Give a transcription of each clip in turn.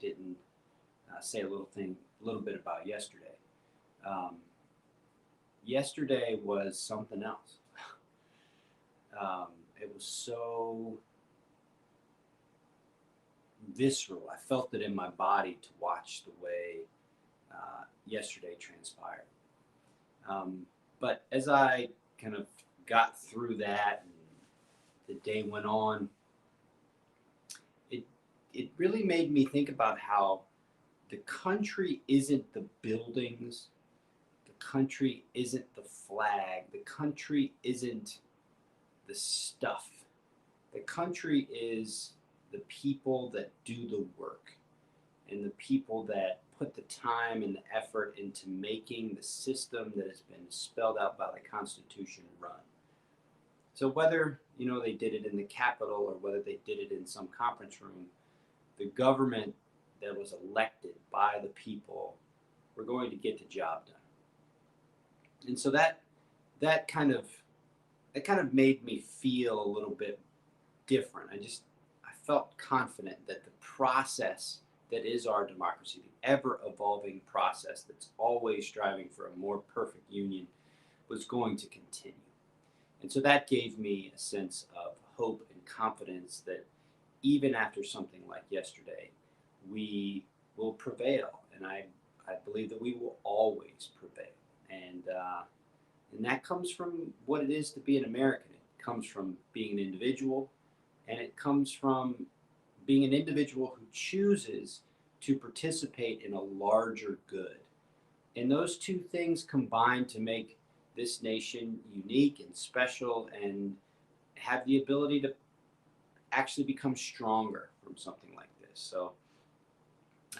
didn't say a little bit about yesterday. Um, Yesterday was something else. It was so visceral. I felt it in my body to watch the way yesterday transpired. Um, but as I kind of got through that and the day went on, it it really made me think about how the country isn't the buildings, the country isn't the flag, the country isn't the stuff. The country is the people that do the work and the people that put the time and the effort into making the system that has been spelled out by the Constitution run. So whether they did it in the Capitol or whether they did it in some conference room, the government that was elected by the people were going to get the job done. And so that kind of that kind of made me feel a little bit different. I felt confident that the process that is our democracy, the ever evolving process that's always striving for a more perfect union, was going to continue. And so that gave me a sense of hope and confidence that even after something like yesterday, we will prevail. And I believe that we will always prevail. And that comes from what it is to be an American. It comes from being an individual, and it comes from being an individual who chooses to participate in a larger good. And those two things combine to make this nation unique and special and have the ability to actually become stronger from something like this. So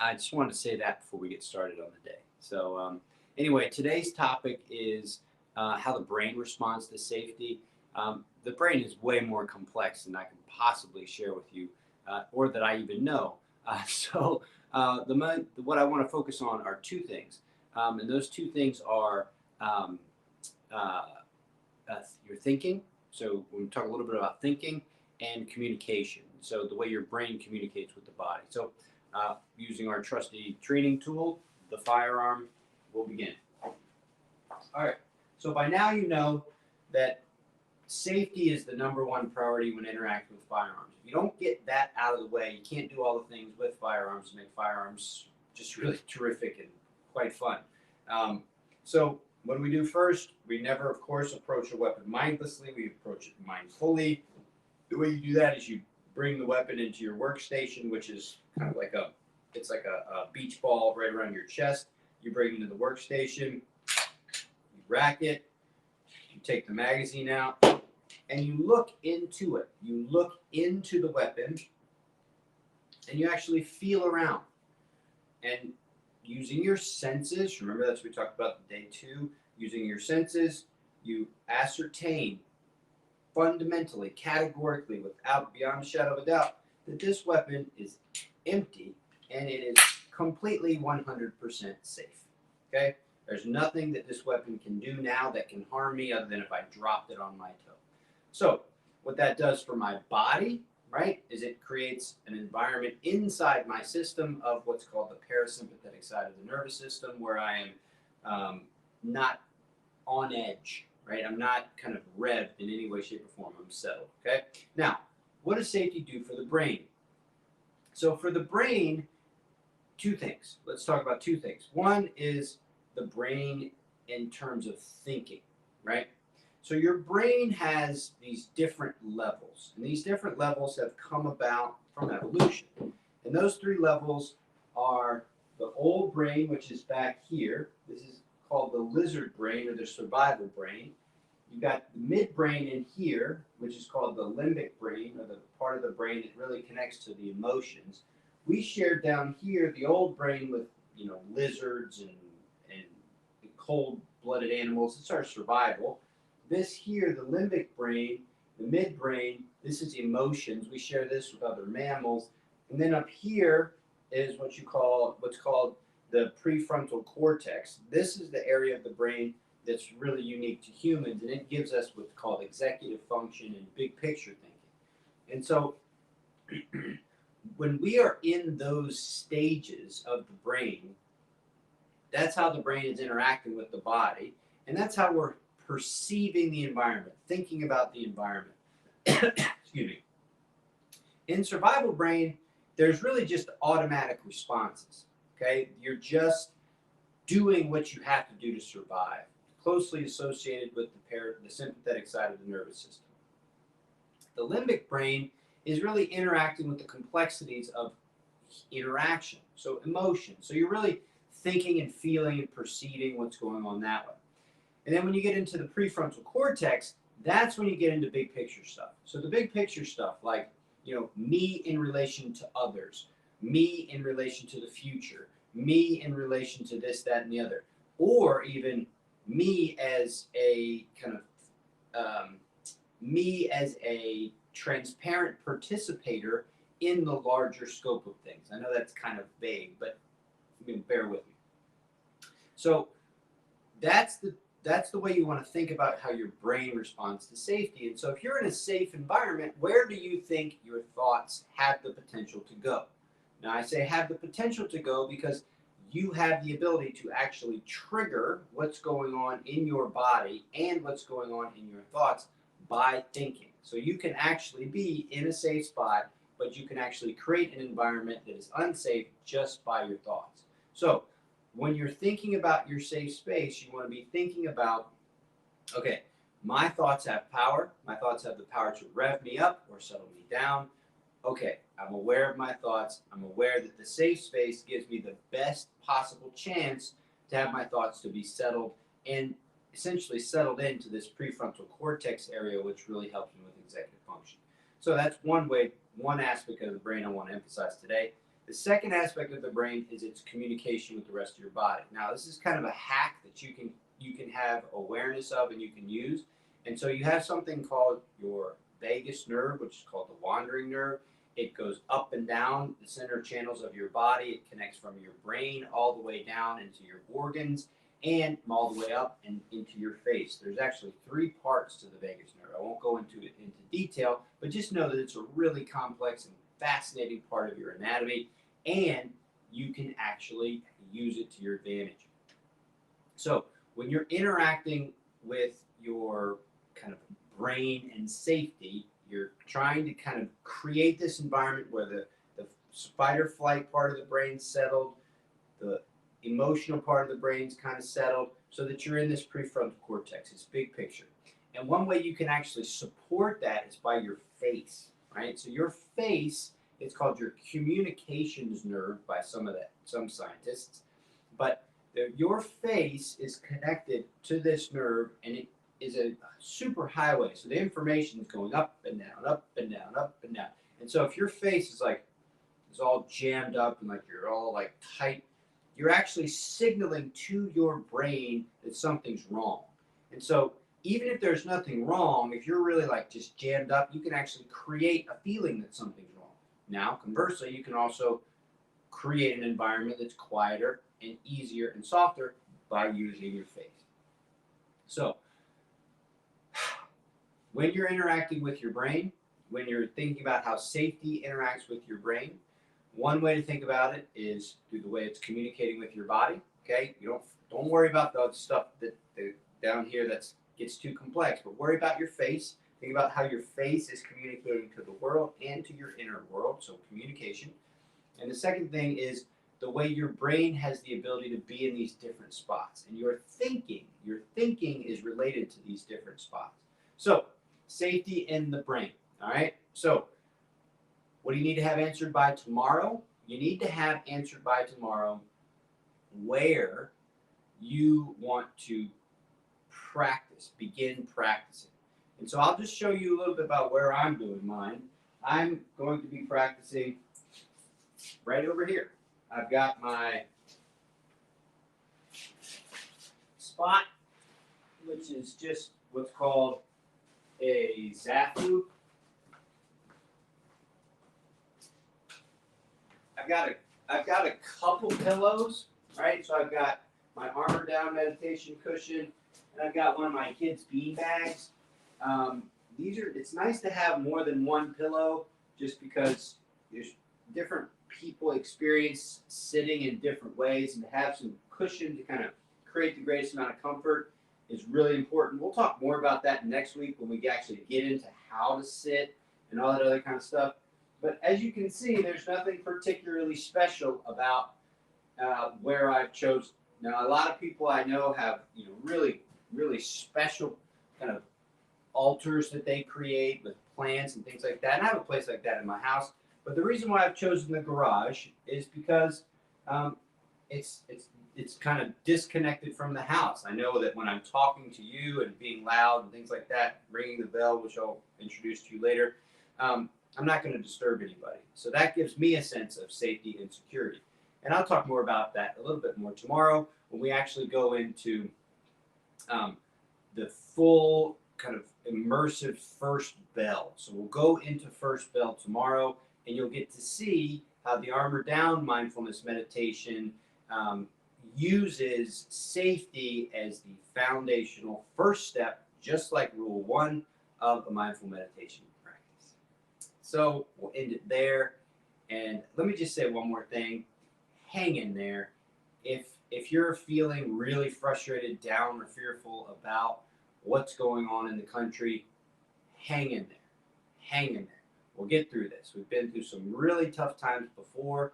I just want to say that before we get started on the day. So anyway, today's topic is how the brain responds to safety. The brain is way more complex than I can possibly share with you, or that I even know. What I want to focus on are two things, and those two things are uh, your thinking. So we're going to talk a little bit about thinking and communication. So the way your brain communicates with the body. So using our trusty training tool, the firearm, we'll begin. All right. So by now you know that safety is the number one priority when interacting with firearms. If you don't get that out of the way, you can't do all the things with firearms to make firearms just really terrific and quite fun. So what do we do first? We never, of course, approach a weapon mindlessly. We approach it mindfully. The way you do that is you bring the weapon into your workstation, which is kind of like a beach ball right around your chest. You bring it into the workstation, you rack it, you take the magazine out, and you look into it. You look into the weapon, and you actually feel around. And using your senses, remember that's what we talked about day 2, using your senses, you ascertain fundamentally, categorically, beyond a shadow of a doubt, that this weapon is empty and it is completely 100% safe. Okay? There's nothing that this weapon can do now that can harm me other than if I dropped it on my toe. So, what that does for my body, right, is it creates an environment inside my system of what's called the parasympathetic side of the nervous system, where I am not on edge, right? I'm not kind of revved in any way, shape, or form. I'm settled, okay? Now, what does safety do for the brain? So for the brain, two things. Let's talk about two things. One is the brain in terms of thinking, right? So your brain has these different levels, and these different levels have come about from evolution. And those three levels are the old brain, which is back here. This is called the lizard brain or the survival brain. You've got the midbrain in here, which is called the limbic brain, or the part of the brain that really connects to the emotions. We shared down here the old brain with lizards and cold-blooded animals. It's our survival. This here, the limbic brain, the midbrain, this is emotions. We share this with other mammals. And then up here is what's called the prefrontal cortex. This is the area of the brain that's really unique to humans, and it gives us what's called executive function and big picture thinking. And so when we are in those stages of the brain, that's how the brain is interacting with the body, and that's how we're perceiving the environment, thinking about the environment. Excuse me. In survival brain, there's really just automatic responses. Okay, you're just doing what you have to do to survive, closely associated with the sympathetic side of the nervous system. The limbic brain is really interacting with the complexities of interaction, so emotion. So you're really thinking and feeling and perceiving what's going on that way. And then when you get into the prefrontal cortex, that's when you get into big picture stuff. So the big picture stuff, like, me in relation to others, me in relation to the future, me in relation to this, that, and the other, or even me as a kind of me as a transparent participator in the larger scope of things. I know that's kind of vague, but bear with me. So that's the way you want to think about how your brain responds to safety. And so if you're in a safe environment, where do you think your thoughts have the potential to go? Now, I say have the potential to go because you have the ability to actually trigger what's going on in your body and what's going on in your thoughts by thinking. So you can actually be in a safe spot, but you can actually create an environment that is unsafe just by your thoughts. So when you're thinking about your safe space, you want to be thinking about, okay, my thoughts have power. My thoughts have the power to rev me up or settle me down. Okay, I'm aware of my thoughts. I'm aware that the safe space gives me the best possible chance to have my thoughts to be settled and essentially settled into this prefrontal cortex area, which really helps me with executive function. So that's one aspect of the brain I want to emphasize today. The second aspect of the brain is its communication with the rest of your body. Now, this is kind of a hack that you can have awareness of and you can use. And so you have something called your vagus nerve, which is called the wandering nerve. It goes up and down the center channels of your body. It connects from your brain all the way down into your organs and all the way up and into your face. There's actually 3 parts to the vagus nerve. I won't go into it into detail, but just know that it's a really complex and fascinating part of your anatomy, and you can actually use it to your advantage. So when you're interacting with your kind of brain and safety, you're trying to kind of create this environment where the fight or flight part of the brain's settled, the emotional part of the brain's kind of settled, so that you're in this prefrontal cortex, this big picture. And one way you can actually support that is by your face, right? So your face, it's called your communications nerve by some scientists, but your face is connected to this nerve, and it is a super highway. So the information is going up and down, up and down, up and down. And so if your face is all jammed up and like you're all like tight, you're actually signaling to your brain that something's wrong. And so even if there's nothing wrong, if you're really like just jammed up, you can actually create a feeling that something's wrong. Now, conversely, you can also create an environment that's quieter and easier and softer by using your face. So when you're interacting with your brain, when you're thinking about how safety interacts with your brain, one way to think about it is through the way it's communicating with your body. Okay, you don't worry about the stuff that down here that gets too complex, but worry about your face. Think about how your face is communicating to the world and to your inner world, so communication. And the second thing is the way your brain has the ability to be in these different spots. And your thinking is related to these different spots. So, safety in the brain, all right? So, what do you need to have answered by tomorrow? You need to have answered by tomorrow where you want to begin practicing. And so I'll just show you a little bit about where I'm doing mine. I'm going to be practicing right over here. I've got my spot, which is just what's called a zafu. I've got a couple pillows, right? So I've got my armor down meditation cushion, and I've got one of my kids' bean bags. It's nice to have more than one pillow, just because different people experience sitting in different ways, and to have some cushion to kind of create the greatest amount of comfort is really important. We'll talk more about that next week when we actually get into how to sit and all that other kind of stuff. But as you can see, there's nothing particularly special about where I've chosen. Now, a lot of people I know have really really special kind of altars that they create with plants and things like that. And I have a place like that in my house. But the reason why I've chosen the garage is because um, it's kind of disconnected from the house. I know that when I'm talking to you and being loud and things like that, ringing the bell, which I'll introduce to you later, I'm not going to disturb anybody. So that gives me a sense of safety and security. And I'll talk more about that a little bit more tomorrow when we actually go into the full kind of immersive first bell. So we'll go into first bell tomorrow, and you'll get to see how the Armor Down mindfulness meditation uses safety as the foundational first step, just like rule one of a mindful meditation practice. So we'll end it there. And let me just say one more thing. Hang in there. If you're feeling really frustrated, down, or fearful about what's going on in the country, hang in there. Hang in there. We'll get through this. We've been through some really tough times before.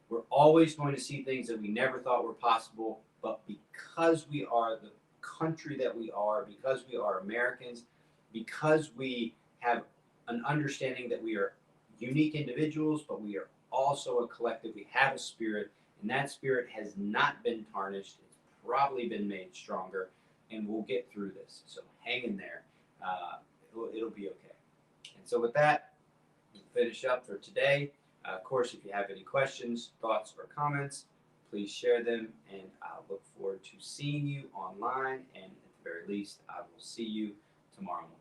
We're always going to see things that we never thought were possible, but because we are the country that we are, because we are Americans, because we have an understanding that we are unique individuals, but we are also a collective. We have a spirit, and that spirit has not been tarnished. It's probably been made stronger, and we'll get through this. So hang in there. It'll be okay. And so with that, we'll finish up for today. Of course, if you have any questions, thoughts, or comments, please share them, and I'll look forward to seeing you online, and at the very least, I will see you tomorrow morning.